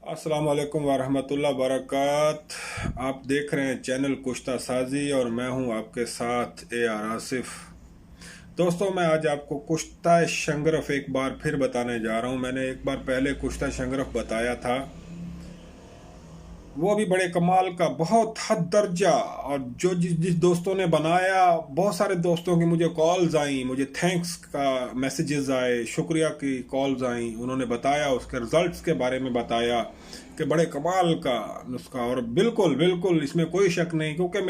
अस्सलाम वालेकुम वरहमतुल्लाह बरकात। आप देख रहे हैं चैनल कुश्ता साजी और मैं हूं आपके साथ AR आसिफ। दोस्तों, मैं आज आपको कुश्ता शंगरफ एक बार फिर बताने जा रहा हूं। मैंने एक बार पहले कुश्ता शंगरफ बताया था, वो भी बड़े कमाल का, बहुत हद दर्जा। और जो जिस जिस दोस्तों ने बनाया, बहुत सारे दोस्तों की मुझे कॉल्स आई, मुझे थैंक्स का मैसेजेस आए, शुक्रिया की कॉल्स आई। उन्होंने बताया, उसके रिजल्ट्स के बारे में बताया कि बड़े कमाल का नुस्खा। और बिल्कुल बिल्कुल इसमें कोई शक नहीं, क्योंकि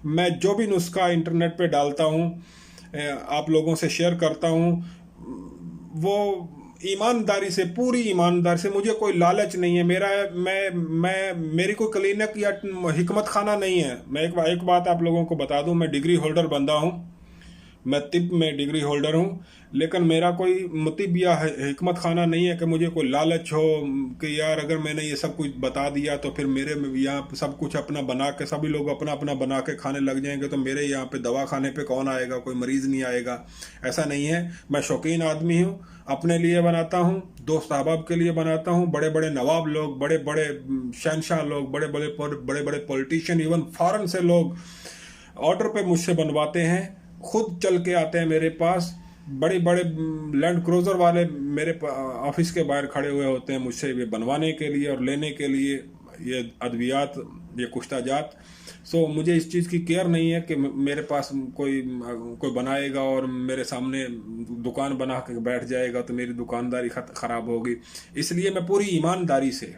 मैं जो भी नुस्खा इंटरनेट पे डालता हूँ, आप लोगों से शेयर करता हूँ, वो ईमानदारी से, पूरी ईमानदारी से, मुझे कोई लालच नहीं है। मैं मेरी कोई क्लिनिक या हिकमत खाना नहीं है। मैं एक बात आप लोगों को बता दूं, मैं डिग्री होल्डर बंदा हूं, मैं तिब में डिग्री होल्डर हूं, लेकिन मेरा कोई मुतिब या हिकमत खाना नहीं है कि मुझे कोई लालच हो कि यार अगर मैंने ये सब कुछ बता दिया तो फिर मेरे यहाँ सब कुछ अपना बना के, सभी लोग अपना अपना बना के खाने लग जाएंगे तो मेरे यहाँ पे दवा खाने पे कौन आएगा, कोई मरीज़ नहीं आएगा। ऐसा नहीं है। मैं शौकीन आदमी हूँ, अपने लिए बनाता हूँ, दोस्त अहबाब के लिए बनाता हूँ। बड़े बड़े नवाब लोग, बड़े बड़े शहनशाह लोग, बड़े बड़े पॉलिटिशियन, इवन फॉरेन से लोग ऑर्डर पे मुझसे बनवाते हैं, खुद चल के आते हैं मेरे पास। बड़े बड़े लैंड क्रूजर वाले मेरे ऑफिस के बाहर खड़े हुए होते हैं मुझसे ये बनवाने के लिए और लेने के लिए ये अद्वियात, ये कुश्ताजात। सो मुझे इस चीज़ की केयर नहीं है कि मेरे पास कोई बनाएगा और मेरे सामने दुकान बना के बैठ जाएगा तो मेरी दुकानदारी ख़राब होगी। इसलिए मैं पूरी ईमानदारी से,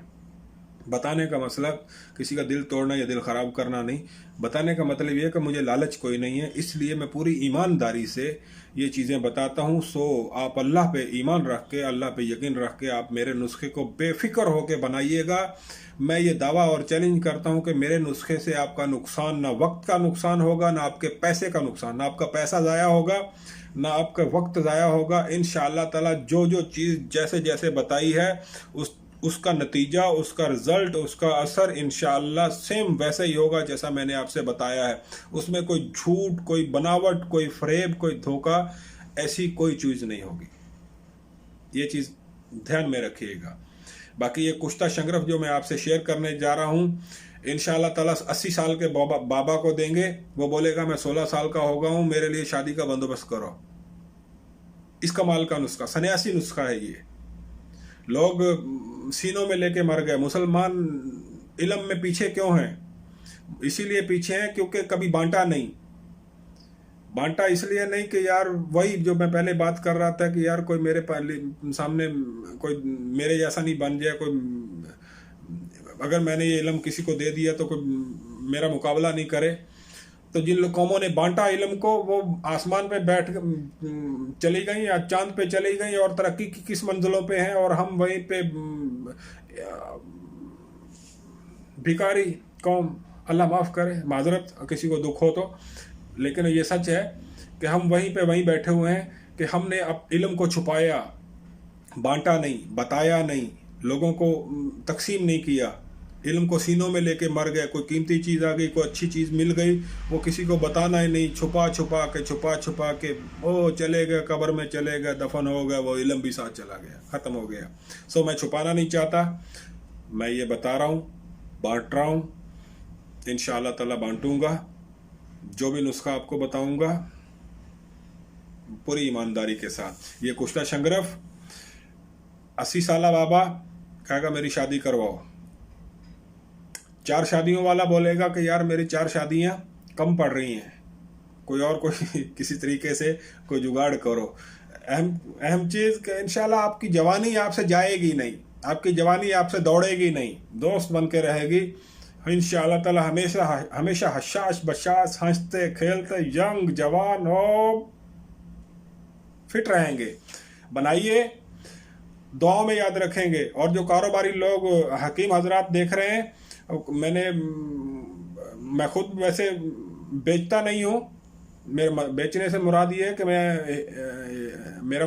बताने का मतलब किसी का दिल तोड़ना या दिल ख़राब करना नहीं, बताने का मतलब ये है कि मुझे लालच कोई नहीं है, इसलिए मैं पूरी ईमानदारी से ये चीज़ें बताता हूँ। सो आप अल्लाह पे ईमान रख के, अल्लाह पे यकीन रख के आप मेरे नुस्खे को बेफिक्र होकर बनाइएगा। मैं ये दावा और चैलेंज करता हूँ कि मेरे नुस्खे से आपका नुकसान, ना वक्त का नुकसान होगा, ना आपके पैसे का नुकसान, ना आपका पैसा ज़ाया होगा, ना आपका वक्त ज़ाया होगा। इंशाअल्लाह ताला जो जो चीज़ जैसे जैसे बताई है उसका नतीजा, उसका रिजल्ट, उसका असर इंशाअल्लाह सेम वैसे ही होगा जैसा मैंने आपसे बताया है। उसमें कोई झूठ, कोई बनावट, कोई फरेब, कोई धोखा, ऐसी कोई चीज़ नहीं होगी। ये चीज़ ध्यान में रखिएगा। बाकी ये कुश्ता शंगरफ जो मैं आपसे शेयर करने जा रहा हूँ, इंशाअल्लाह ताला 80 साल के बाबा को देंगे, वो बोलेगा मैं 16 साल का हो गया हूँ, मेरे लिए शादी का बंदोबस्त करो। इस कमाल का नुस्खा, सन्यासी नुस्खा है ये। लोग सीनों में लेके मर गए। मुसलमान इल्म में पीछे क्यों हैं? इसीलिए पीछे हैं क्योंकि कभी बांटा नहीं। बांटा इसलिए नहीं कि यार, वही जो मैं पहले बात कर रहा था कि यार कोई मेरे सामने कोई मेरे जैसा नहीं बन जाए, कोई अगर मैंने ये इल्म किसी को दे दिया तो कोई मेरा मुकाबला नहीं करे। तो जिन कौमों ने बांटा इल्म को, वो आसमान पे बैठ चली गई या चांद पे चली गई और तरक्की की किस मंजिलों पे हैं, और हम वहीं पे भिखारी कौम, अल्लाह माफ़ करे, माजरत किसी को दुख हो तो, लेकिन ये सच है कि हम वहीं पे वहीं बैठे हुए हैं कि हमने अब इल्म को छुपाया, बांटा नहीं, बताया नहीं, लोगों को तकसीम नहीं किया, इल्म को सीनों में लेके मर गए। कोई कीमती चीज़ आ गई, कोई अच्छी चीज़ मिल गई, वो किसी को बताना ही नहीं, छुपा छुपा के ओ चले गए, कब्र में चले गए, दफन हो गए, वो इल्म भी साथ चला गया, ख़त्म हो गया। सो मैं छुपाना नहीं चाहता, मैं ये बता रहा हूँ, बांट रहा हूँ। इंशाअल्लाह ताला बांटूंगा, जो भी नुस्खा आपको बताऊंगा पूरी ईमानदारी के साथ। ये कुश्ता शंगरफ, 80 साला बाबा कहेगा मेरी शादी करवाओ, 4 शादियों वाला बोलेगा कि यार मेरी 4 शादियां कम पड़ रही हैं, कोई किसी तरीके से कोई जुगाड़ करो। अहम चीज़ कि इंशाल्लाह आपकी जवानी आपसे जाएगी नहीं, आपकी जवानी आपसे दौड़ेगी नहीं, दोस्त बन के रहेगी इंशाअल्लाह ताला। हमेशा हमेशा हशाश बशाश, हंसते खेलते, यंग जवान और फिट रहेंगे। बनाइए, दुआओं में याद रखेंगे। और जो कारोबारी लोग, हकीम हजरात देख रहे हैं, मैं खुद वैसे बेचता नहीं हूँ, मेरे बेचने से मुराद ये है कि मेरा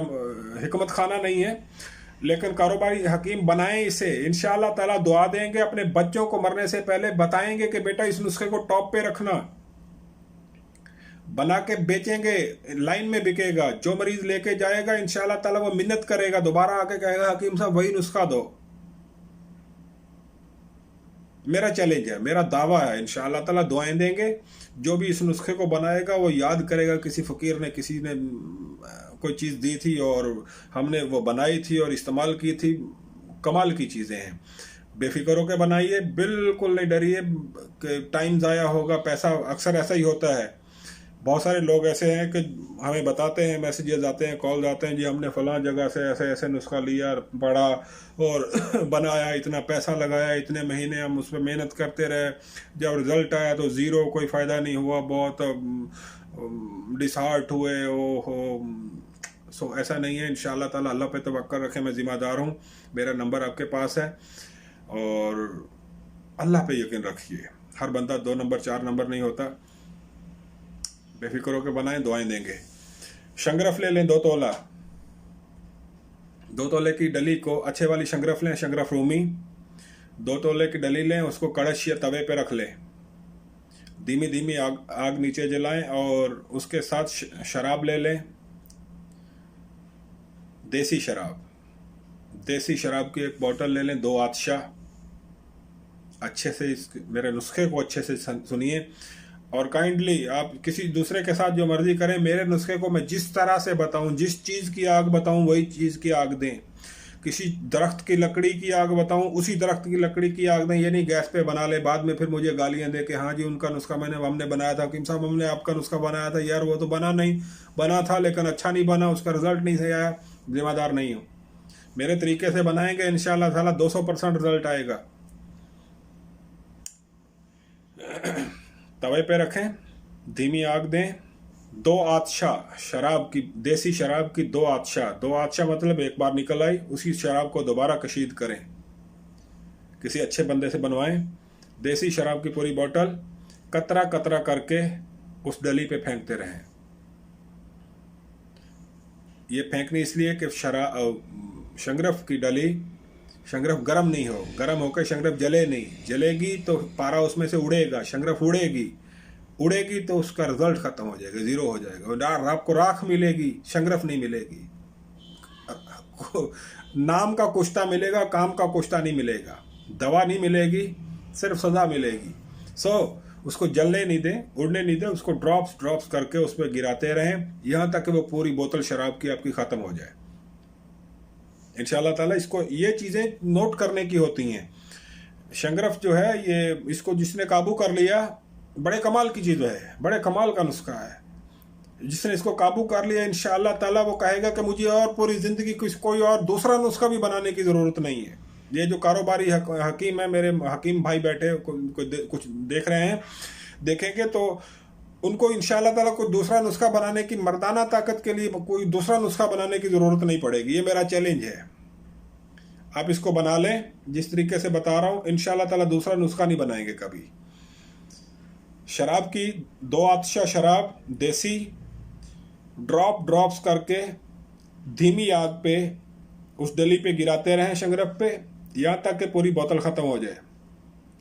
हिकमत खाना नहीं है, लेकिन कारोबारी हकीम बनाएं इसे। इंशाअल्लाह ताला दुआ देंगे, अपने बच्चों को मरने से पहले बताएंगे कि बेटा इस नुस्खे को टॉप पे रखना, बना के बेचेंगे, लाइन में बिकेगा। जो मरीज लेके जाएगा इंशाअल्लाह ताला वो मिन्नत करेगा, दोबारा आके कहेगा हकीम साहब वही नुस्खा दो। मेरा चैलेंज है, मेरा दावा है, इंशाअल्लाह ताला दुआएं देंगे। जो भी इस नुस्खे को बनाएगा वो याद करेगा किसी फ़कीर ने, किसी ने कोई चीज़ दी थी और हमने वो बनाई थी और इस्तेमाल की थी। कमाल की चीज़ें हैं। बेफिक्र होकर बनाइए, बिल्कुल नहीं डरिए कि टाइम ज़ाया होगा, पैसा। अक्सर ऐसा ही होता है। बहुत सारे लोग ऐसे हैं कि हमें बताते हैं, मैसेजेस आते हैं, कॉल्स आते हैं, जी हमने फ़लाँ जगह से ऐसे ऐसे नुस्खा लिया, पढ़ा और बनाया, इतना पैसा लगाया, इतने महीने हम उस पर मेहनत करते रहे, जब रिज़ल्ट आया तो ज़ीरो, कोई फ़ायदा नहीं हुआ, बहुत डिसहार्ट हुए। ओ हो। सो ऐसा नहीं है। इंशाअल्लाह ताला अल्लाह पे तवक्कल रखें, मैं ज़िम्मेदार हूँ, मेरा नंबर आपके पास है और अल्लाह पे यकीन रखिए। हर बंदा 2 नंबर 4 नंबर नहीं होता। बेफिक्र होकर बनाएं, दुआएं देंगे। शंगरफ ले लें 2 तोला, 2 तोले की डली को, अच्छे वाली शंगरफ लें, शंगरफ रूमी। 2 तोले की डली लें, उसको कड़छ या तवे पे रख लें, धीमी धीमी आग नीचे जलाएं और उसके साथ शराब ले लें, देसी शराब। देसी शराब की एक बोतल ले लें, 2 आतशा। अच्छे से मेरे नुस्खे को अच्छे से सुनिए और काइंडली आप किसी दूसरे के साथ जो मर्जी करें, मेरे नुस्खे को मैं जिस तरह से बताऊं, जिस चीज़ की आग बताऊं वही चीज़ की आग दें। किसी दरख्त की लकड़ी की आग बताऊं, उसी दरख्त की लकड़ी की आग दें। ये नहीं गैस पे बना ले, बाद में फिर मुझे गालियां दे कि हाँ जी उनका नुस्खा हमने बनाया था, हकीम साहब हमने आपका नुस्खा बनाया था। यार वो तो बना था लेकिन अच्छा नहीं बना, उसका रिजल्ट नहीं सही आया, जिम्मेदार नहीं हूँ। मेरे तरीके से बनाएंगे इंशाअल्लाह ताला 200% रिजल्ट आएगा। तवे पे रखें, धीमी आग दें, 2 आतशा शराब की, देसी शराब की 2 आतशा। 2 आतशा मतलब एक बार निकल आई, उसी शराब को दोबारा कशीद करें, किसी अच्छे बंदे से बनवाएं। देसी शराब की पूरी बोतल कतरा कतरा करके उस डली पे फेंकते रहें। ये फेंकनी इसलिए कि शंगरफ की डली, शंगरफ गर्म नहीं हो, गर्म होकर शंगरफ जले नहीं, जलेगी तो पारा उसमें से उड़ेगा, शंगरफ उड़ेगी तो उसका रिजल्ट खत्म हो जाएगा, ज़ीरो हो जाएगा। आपको राख मिलेगी, शंगरफ नहीं मिलेगी। नाम का कुश्ता मिलेगा, काम का कुश्ता नहीं मिलेगा। दवा नहीं मिलेगी, सिर्फ सज़ा मिलेगी। उसको जलने नहीं दें, उड़ने नहीं दें, उसको ड्रॉप्स करके उस पर गिराते रहें यहाँ तक कि वो पूरी बोतल शराब की आपकी ख़त्म हो जाए इंशाअल्लाह ताला। इसको ये चीज़ें नोट करने की होती हैं। शंगरफ जो है ये, इसको जिसने काबू कर लिया, बड़े कमाल की चीज़ है, बड़े कमाल का नुस्खा है। जिसने इसको काबू कर लिया इंशाअल्लाह ताला वो कहेगा कि मुझे और पूरी ज़िंदगी कोई और दूसरा नुस्खा भी बनाने की ज़रूरत नहीं है। ये जो कारोबारी हकीम है, मेरे हकीम भाई बैठे कुछ देख रहे हैं, देखेंगे तो उनको इंशाअल्लाह ताला कोई दूसरा नुस्खा बनाने की, मर्दाना ताकत के लिए कोई दूसरा नुस्खा बनाने की ज़रूरत नहीं पड़ेगी। ये मेरा चैलेंज है। आप इसको बना लें जिस तरीके से बता रहा हूँ, इंशाअल्लाह ताला दूसरा नुस्खा नहीं बनाएंगे कभी। शराब की 2 आतशा शराब देसी, ड्रॉप्स करके धीमी आग पे उस डली पे गिराते रहें, शंगरफ पे, यहाँ तक कि पूरी बोतल ख़त्म हो जाए।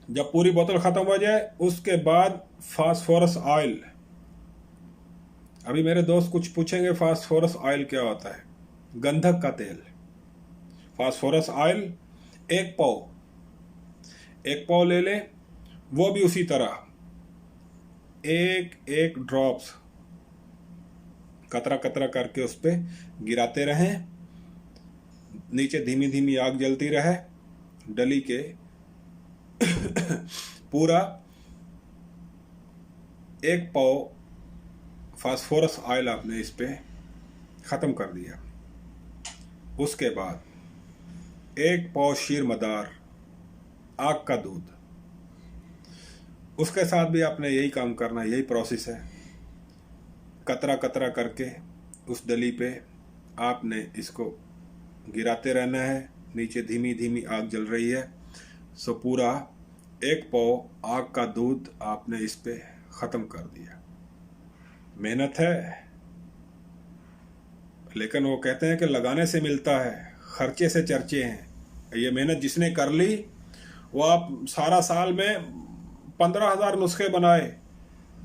जब पूरी बोतल ख़त्म हो जाए उसके बाद फास्फोरस ऑयल। अभी मेरे दोस्त कुछ पूछेंगे फास्फोरस ऑयल क्या होता है। गंधक का तेल, फास्फोरस ऑयल 1 पाव ले लें। वो भी उसी तरह एक ड्रॉप्स कतरा कतरा करके उस पर गिराते रहें, नीचे धीमी धीमी आग जलती रहे डली के। पूरा 1 पाव फास्फोरस ऑयल आपने इस पे ख़त्म कर दिया। उसके बाद 1 पाव शीर मदार, आग का दूध, उसके साथ भी आपने यही काम करना, यही प्रोसेस है। कतरा कतरा करके उस डली पे आपने इसको गिराते रहना है, नीचे धीमी धीमी आग जल रही है। पूरा 1 पाव आग का दूध आपने इस पे ख़त्म कर दिया। मेहनत है, लेकिन वो कहते हैं कि लगाने से मिलता है, खर्चे से चर्चे हैं। ये मेहनत जिसने कर ली वो आप सारा साल में 15,000 नुस्खे बनाए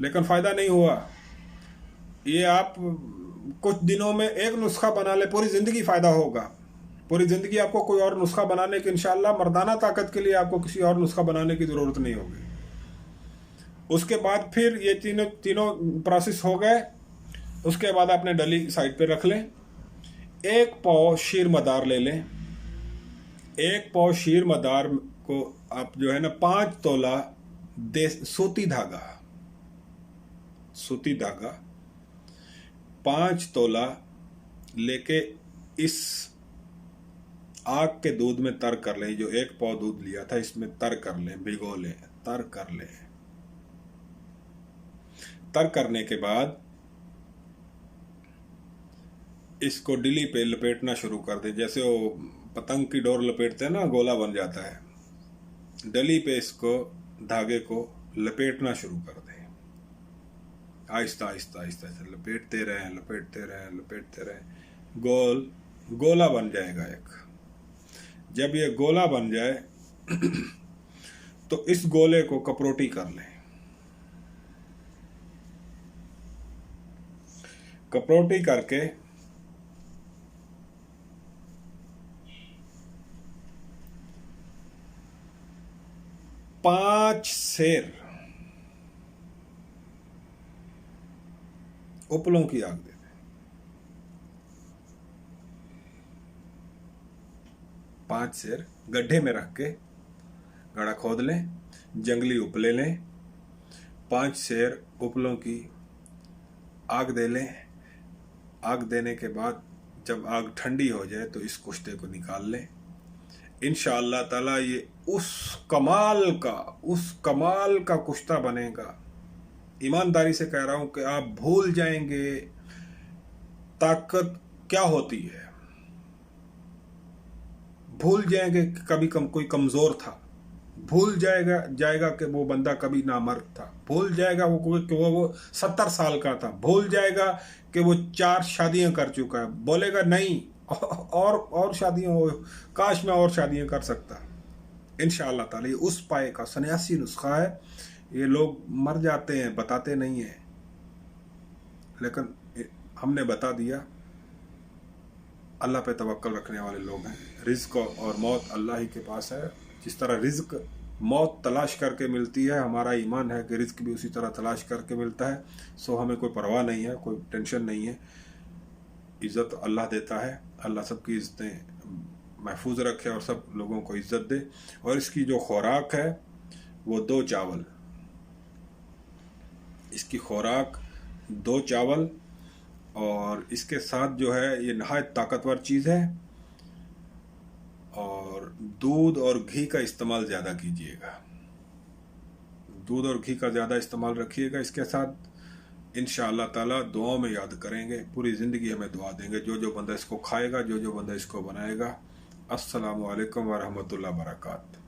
लेकिन फ़ायदा नहीं हुआ। ये आप कुछ दिनों में एक नुस्खा बना ले, पूरी ज़िंदगी फ़ायदा होगा। पूरी ज़िंदगी आपको कोई और नुस्खा बनाने की, इंशाल्लाह मर्दाना ताकत के लिए आपको किसी और नुस्खा बनाने की ज़रूरत नहीं होगी। उसके बाद फिर ये तीनों प्रोसेस हो गए। उसके बाद आपने डली साइड पे रख लें। एक पाव शीर मदार ले लें। एक पाव शीर मदार को आप जो है ना 5 तोला सूती धागा 5 तोला लेके इस आग के दूध में तर कर लें। जो 1 पाव दूध लिया था इसमें तर कर लें, भिगो लें, तर कर लें। तर करने के बाद इसको डिली पे लपेटना शुरू कर दें। जैसे वो पतंग की डोर लपेटते हैं ना, गोला बन जाता है। डली पे इसको धागे को लपेटना शुरू कर दें। आहिस्ता आहिस्ता आहिस्ता से लपेटते रहें। गोला बन जाएगा एक। जब ये गोला बन जाए तो इस गोले को कपरोटी कर लें। कपरोटी करके पांच सेर उपलों की आग दे दें। 5 सेर गड्ढे में रख के गड्ढा खोद लें, जंगली उपले लें, 5 सेर उपलों की आग दे लें। आग देने के बाद जब आग ठंडी हो जाए तो इस कुश्ते को निकाल लें। इंशाअल्लाह ताला ये उस कमाल का कुश्ता बनेगा। ईमानदारी से कह रहा हूं कि आप भूल जाएंगे ताकत क्या होती है। भूल जाएंगे कि कभी कोई कमजोर था। भूल जाएगा कि वो बंदा कभी नामर्द था। भूल जाएगा वो 70 साल का था। भूल जाएगा कि वो 4 शादियां कर चुका है। बोलेगा नहीं और शादियां हो, काश मैं और शादियां कर सकता। इंशाअल्लाह ताला ये उस पाए का सन्यासी नुस्खा है। ये लोग मर जाते हैं, बताते नहीं हैं, लेकिन हमने बता दिया। अल्लाह पे तवक्कल रखने वाले लोग हैं। रिज्क और मौत अल्लाह ही के पास है। जिस तरह रिज्क मौत तलाश करके मिलती है, हमारा ईमान है कि रिज्क भी उसी तरह तलाश करके मिलता है। सो हमें कोई परवाह नहीं है, कोई टेंशन नहीं है। इज़्ज़त अल्लाह देता है। अल्लाह सबकी इज़्ज़तें महफूज रखे और सब लोगों को इज़्ज़त दे। और इसकी जो खुराक है वो 2 चावल। इसकी खुराक 2 चावल और इसके साथ जो है ये नहायत ताकतवर चीज़ है। और दूध और घी का इस्तेमाल ज़्यादा कीजिएगा। दूध और घी का ज़्यादा इस्तेमाल रखिएगा इसके साथ। इंशाअल्लाह ताला दुआओं में याद करेंगे, पूरी ज़िंदगी हमें दुआ देंगे जो बंदा इसको खाएगा, जो बंदा इसको बनाएगा। अस्सलामु अलैकुम व रहमतुल्लाहि व बरकातहू।